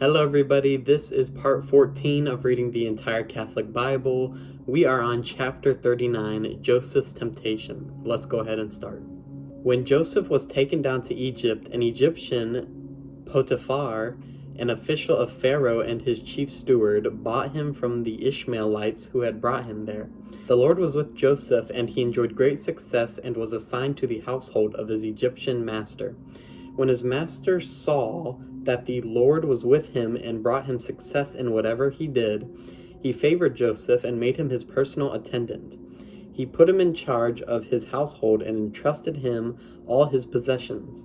Hello, everybody. This is part 14 of reading the entire Catholic Bible. We are on chapter 39, Joseph's Temptation. Let's go ahead and start. When Joseph was taken down to Egypt, an Egyptian, Potiphar, an official of Pharaoh and his chief steward, bought him from the Ishmaelites who had brought him there. The Lord was with Joseph, and he enjoyed great success and was assigned to the household of his Egyptian master. When his master saw that the Lord was with him and brought him success in whatever he did, he favored Joseph and made him his personal attendant. He put him in charge of his household and entrusted him all his possessions.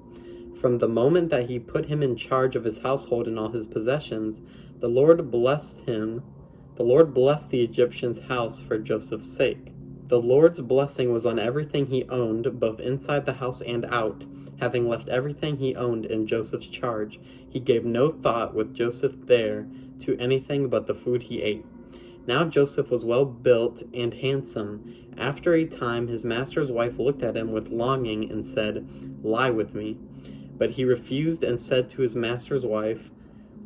From the moment that he put him in charge of his household and all his possessions, the Lord blessed the Egyptian's house for Joseph's sake. The Lord's blessing was on everything he owned, both inside the house and out. Having left everything he owned in Joseph's charge, he gave no thought with Joseph there to anything but the food he ate. Now Joseph was well built and handsome. After a time, his master's wife looked at him with longing and said, "Lie with me." But he refused and said to his master's wife,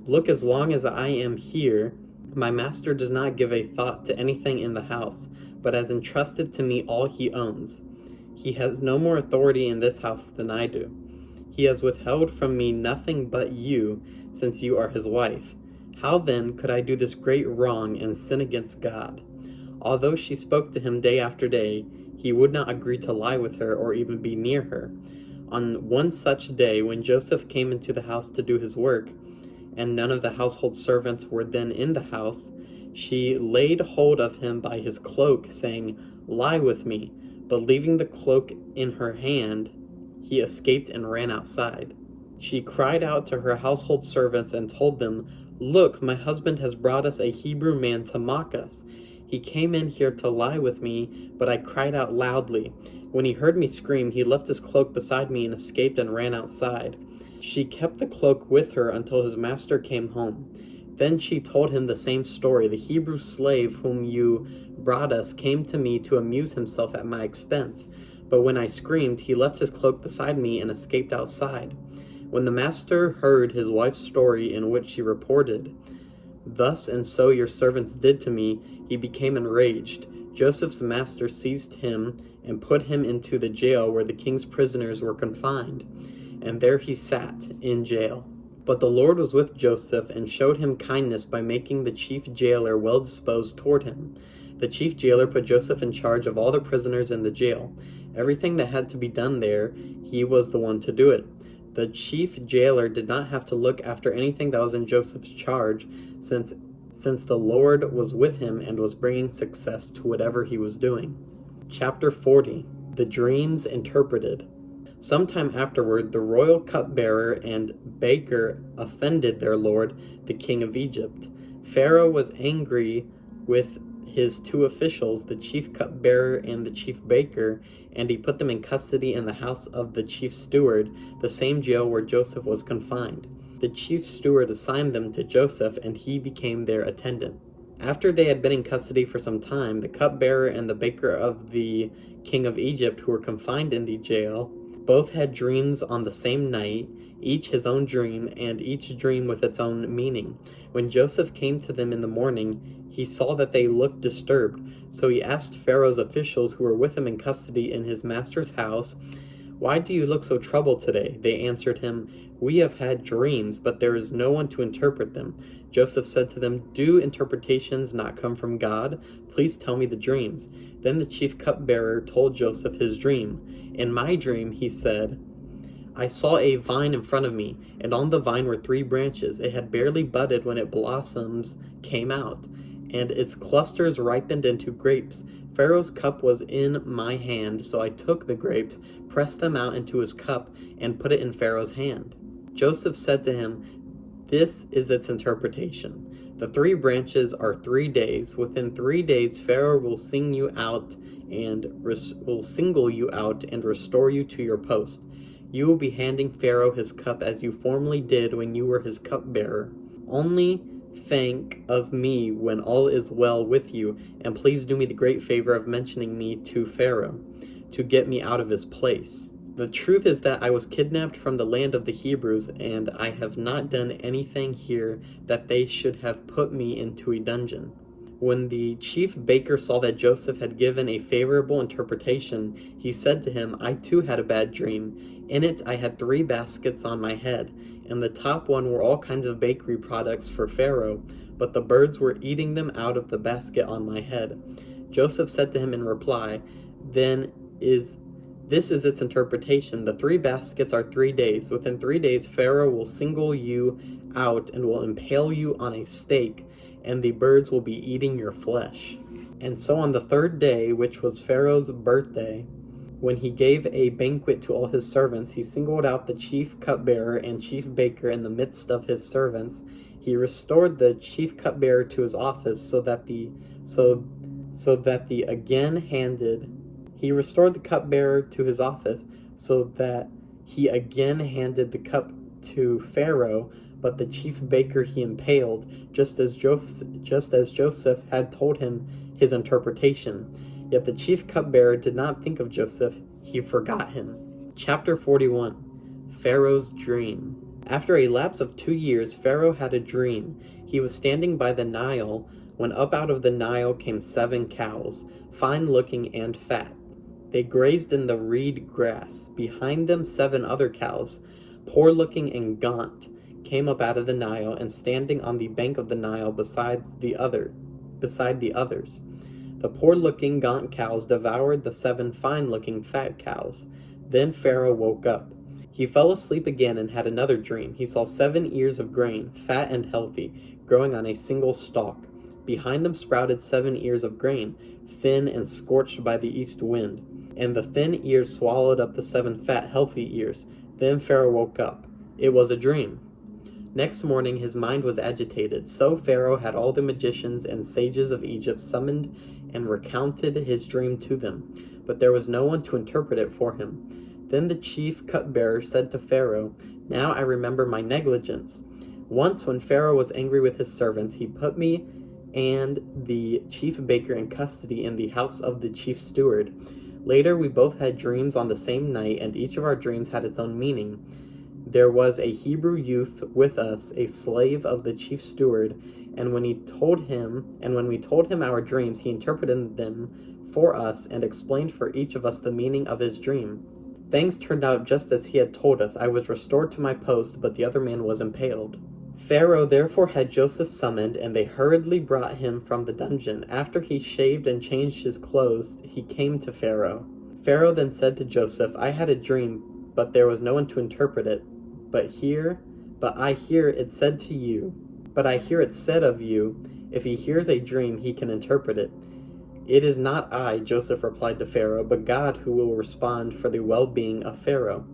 "Look, as long as I am here, my master does not give a thought to anything in the house, but has entrusted to me all he owns. He has no more authority in this house than I do. He has withheld from me nothing but you, since you are his wife. How then could I do this great wrong and sin against God?" Although she spoke to him day after day, he would not agree to lie with her or even be near her. On one such day, when Joseph came into the house to do his work, and none of the household servants were then in the house, she laid hold of him by his cloak, saying, "Lie with me." But leaving the cloak in her hand, he escaped and ran outside. She cried out to her household servants and told them, "Look, my husband has brought us a Hebrew man to mock us. He came in here to lie with me, but I cried out loudly. When he heard me scream, he left his cloak beside me and escaped and ran outside." She kept the cloak with her until his master came home. Then she told him the same story. "The Hebrew slave whom you brought us came to me to amuse himself at my expense. But when I screamed, he left his cloak beside me and escaped outside." When the master heard his wife's story, in which she reported, "Thus and so your servants did to me," he became enraged. Joseph's master seized him and put him into the jail where the king's prisoners were confined, and there he sat in jail. But the Lord was with Joseph and showed him kindness by making the chief jailer well disposed toward him. The chief jailer put Joseph in charge of all the prisoners in the jail. Everything that had to be done there, he was the one to do it. The chief jailer did not have to look after anything that was in Joseph's charge, since the Lord was with him and was bringing success to whatever he was doing. Chapter 40. The Dreams Interpreted. Sometime afterward, the royal cupbearer and baker offended their lord, the king of Egypt. Pharaoh was angry with his two officials, the chief cupbearer and the chief baker, and he put them in custody in the house of the chief steward, the same jail where Joseph was confined. The chief steward assigned them to Joseph, and he became their attendant. After they had been in custody for some time, the cupbearer and the baker of the king of Egypt, who were confined in the jail, both had dreams on the same night, each his own dream, and each dream with its own meaning. When Joseph came to them in the morning, he saw that they looked disturbed. So he asked Pharaoh's officials who were with him in custody in his master's house, "Why do you look so troubled today?" They answered him, "We have had dreams, but there is no one to interpret them." Joseph said to them, "Do interpretations not come from God? Please tell me the dreams." Then the chief cupbearer told Joseph his dream. "In my dream," he said, "I saw a vine in front of me, and on the vine were 3 branches. It had barely budded when its blossoms came out, and its clusters ripened into grapes. Pharaoh's cup was in my hand, so I took the grapes, pressed them out into his cup, and put it in Pharaoh's hand." Joseph said to him, "This is its interpretation. The 3 branches are 3 days. Within 3 days, Pharaoh will single you out and restore you to your post. You will be handing Pharaoh his cup as you formerly did when you were his cupbearer. Only think of me when all is well with you, and please do me the great favor of mentioning me to Pharaoh, to get me out of his place." The truth is that I was kidnapped from the land of the Hebrews, and I have not done anything here that they should have put me into a dungeon." When the chief baker saw that Joseph had given a favorable interpretation, he said to him, "I too had a bad dream. In it I had 3 baskets on my head. In the top one were all kinds of bakery products for Pharaoh, but the birds were eating them out of the basket on my head." Joseph said to him in reply, This is its interpretation. The 3 baskets are 3 days. Within 3 days, Pharaoh will single you out and will impale you on a stake, and the birds will be eating your flesh." And so on the 3rd day, which was Pharaoh's birthday, when he gave a banquet to all his servants, he singled out the chief cupbearer and chief baker in the midst of his servants. He restored the chief cupbearer to his office He restored the cupbearer to his office so that he again handed the cup to Pharaoh, but the chief baker he impaled, just as Joseph had told him his interpretation. Yet the chief cupbearer did not think of Joseph, he forgot him. Chapter 41. Pharaoh's Dream. After a lapse of 2 years, Pharaoh had a dream. He was standing by the Nile when up out of the Nile came 7 cows, fine-looking and fat. They grazed in the reed grass. Behind them 7 other cows, poor-looking and gaunt, came up out of the Nile, and standing on the bank of the Nile beside the others. The poor-looking gaunt cows devoured the 7 fine-looking fat cows. Then Pharaoh woke up. He fell asleep again and had another dream. He saw 7 ears of grain, fat and healthy, growing on a single stalk. Behind them sprouted 7 ears of grain, thin and scorched by the east wind. And the thin ears swallowed up the 7 fat, healthy ears. Then Pharaoh woke up. It was a dream. Next morning his mind was agitated. So Pharaoh had all the magicians and sages of Egypt summoned and recounted his dream to them. But there was no one to interpret it for him. Then the chief cupbearer said to Pharaoh, "Now I remember my negligence. Once when Pharaoh was angry with his servants, he put me and the chief baker in custody in the house of the chief steward. Later we both had dreams on the same night, and each of our dreams had its own meaning. There was a Hebrew youth with us, a slave of the chief steward, and when we told him our dreams, he interpreted them for us and explained for each of us the meaning of his dream. Things turned out just as he had told us. I was restored to my post, but the other man was impaled." Pharaoh therefore had Joseph summoned, and they hurriedly brought him from the dungeon. After he shaved and changed his clothes, he came to Pharaoh. Pharaoh then said to Joseph, "I had a dream, but there was no one to interpret it. But I hear it said of you, if he hears a dream, he can interpret it." "It is not I," Joseph replied to Pharaoh, "but God who will respond for the well-being of Pharaoh."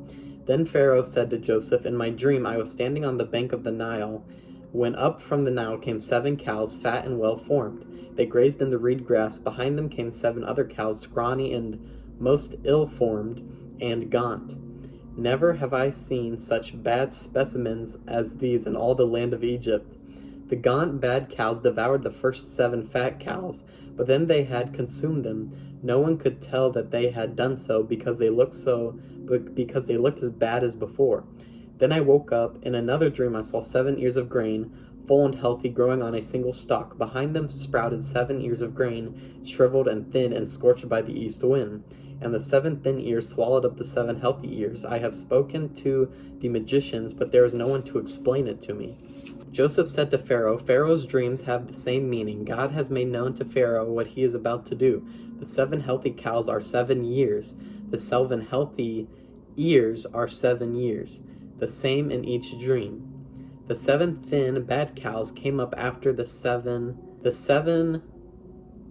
Then Pharaoh said to Joseph, "In my dream I was standing on the bank of the Nile, when up from the Nile came 7 cows, fat and well-formed. They grazed in the reed grass. Behind them came 7 other cows, scrawny and most ill-formed and gaunt. Never have I seen such bad specimens as these in all the land of Egypt. The gaunt, bad cows devoured the first 7 fat cows, but then they had consumed them. No one could tell that they had done so because they looked as bad as before. Then I woke up. In another dream I saw 7 ears of grain, full and healthy, growing on a single stalk. Behind them sprouted 7 ears of grain, shriveled and thin and scorched by the east wind. And the 7 thin ears swallowed up the 7 healthy ears. I have spoken to the magicians, but there is no one to explain it to me." Joseph said to Pharaoh, "Pharaoh's dreams have the same meaning. God has made known to Pharaoh what he is about to do. The 7 healthy cows are 7 years. The 7 healthy ears are 7 years, the same in each dream. The 7 thin, bad cows came up after the 7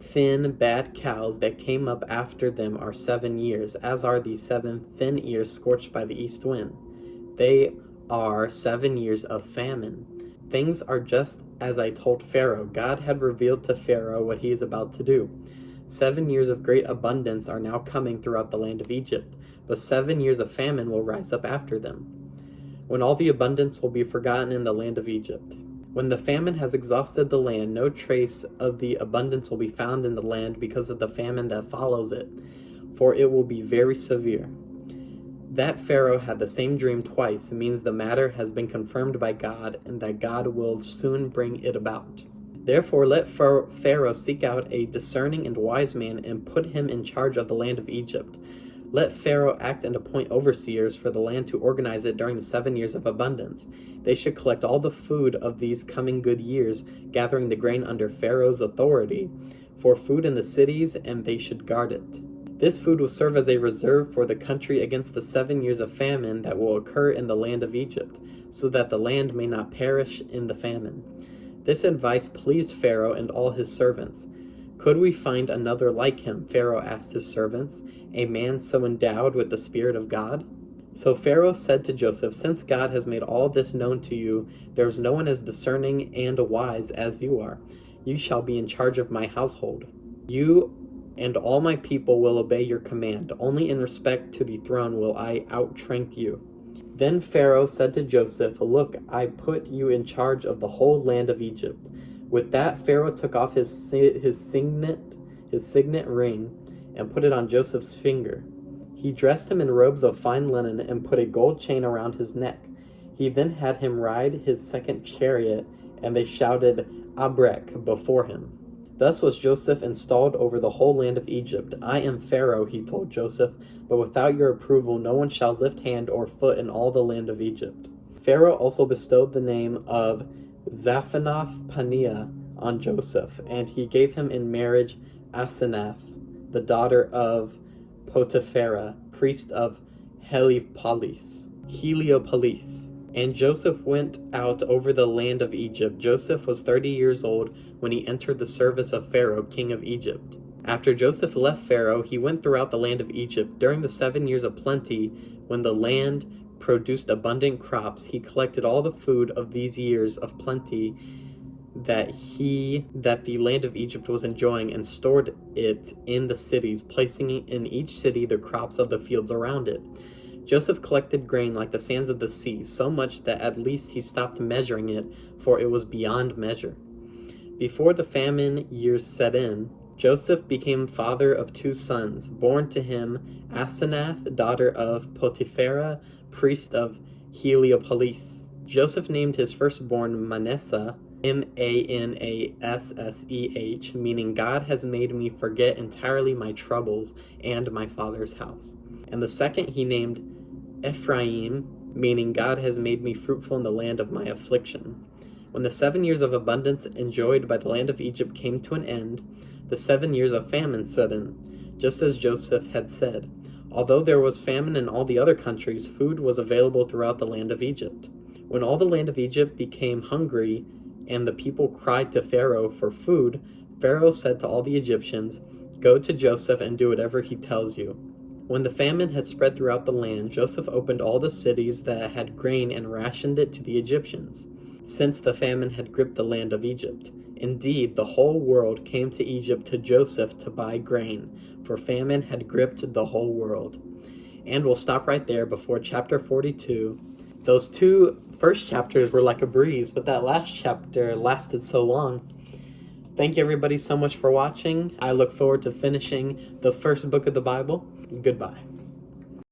thin, bad cows that came up after them are 7 years, as are the 7 thin ears scorched by the east wind. They are 7 years of famine. Things are just as I told Pharaoh. God had revealed to Pharaoh what he is about to do. 7 years of great abundance are now coming throughout the land of Egypt, but 7 years of famine will rise up after them, when all the abundance will be forgotten in the land of Egypt. When the famine has exhausted the land, no trace of the abundance will be found in the land because of the famine that follows it, for it will be very severe. That Pharaoh had the same dream twice means the matter has been confirmed by God and that God will soon bring it about. Therefore, let Pharaoh seek out a discerning and wise man and put him in charge of the land of Egypt. Let Pharaoh act and appoint overseers for the land to organize it during the 7 years of abundance. They should collect all the food of these coming good years, gathering the grain under Pharaoh's authority for food in the cities, and they should guard it. This food will serve as a reserve for the country against the 7 years of famine that will occur in the land of Egypt, so that the land may not perish in the famine. This advice pleased Pharaoh and all his servants. Could we find another like him? Pharaoh asked his servants, a man so endowed with the Spirit of God? So Pharaoh said to Joseph, since God has made all this known to you, there is no one as discerning and wise as you are. You shall be in charge of my household. You and all my people will obey your command. Only in respect to the throne will I outrank you. Then Pharaoh said to Joseph, look, I put you in charge of the whole land of Egypt. With that, Pharaoh took off his signet ring and put it on Joseph's finger. He dressed him in robes of fine linen and put a gold chain around his neck. He then had him ride his second chariot, and they shouted Abrek before him. Thus was Joseph installed over the whole land of Egypt. I am Pharaoh, he told Joseph, but without your approval no one shall lift hand or foot in all the land of Egypt. Pharaoh also bestowed the name of Zaphanath-Paneah on Joseph, and he gave him in marriage Asenath, the daughter of Potipharah, priest of Heliopolis. And Joseph went out over the land of Egypt. Joseph was 30 years old when he entered the service of Pharaoh, king of Egypt. After Joseph left Pharaoh, he went throughout the land of Egypt. During the 7 years of plenty, when the land produced abundant crops, he collected all the food of these years of plenty that the land of Egypt was enjoying and stored it in the cities, placing in each city the crops of the fields around it. Joseph collected grain like the sands of the sea, so much that at least he stopped measuring it, for it was beyond measure. Before the famine years set in, Joseph became father of 2 sons, born to him Asenath, daughter of Potipharah, priest of Heliopolis. Joseph named his firstborn Manasseh, Manasseh, meaning God has made me forget entirely my troubles and my father's house. And the second he named Ephraim, meaning God has made me fruitful in the land of my affliction. When the 7 years of abundance enjoyed by the land of Egypt came to an end, the 7 years of famine set in, just as Joseph had said. Although there was famine in all the other countries, food was available throughout the land of Egypt. When all the land of Egypt became hungry and the people cried to Pharaoh for food, Pharaoh said to all the Egyptians, go to Joseph and do whatever he tells you. When the famine had spread throughout the land, Joseph opened all the cities that had grain and rationed it to the Egyptians, since the famine had gripped the land of Egypt. Indeed, the whole world came to Egypt to Joseph to buy grain, for famine had gripped the whole world. And we'll stop right there before chapter 42. Those 2 first chapters were like a breeze, but that last chapter lasted so long. Thank you everybody so much for watching. I look forward to finishing the first book of the Bible. Goodbye.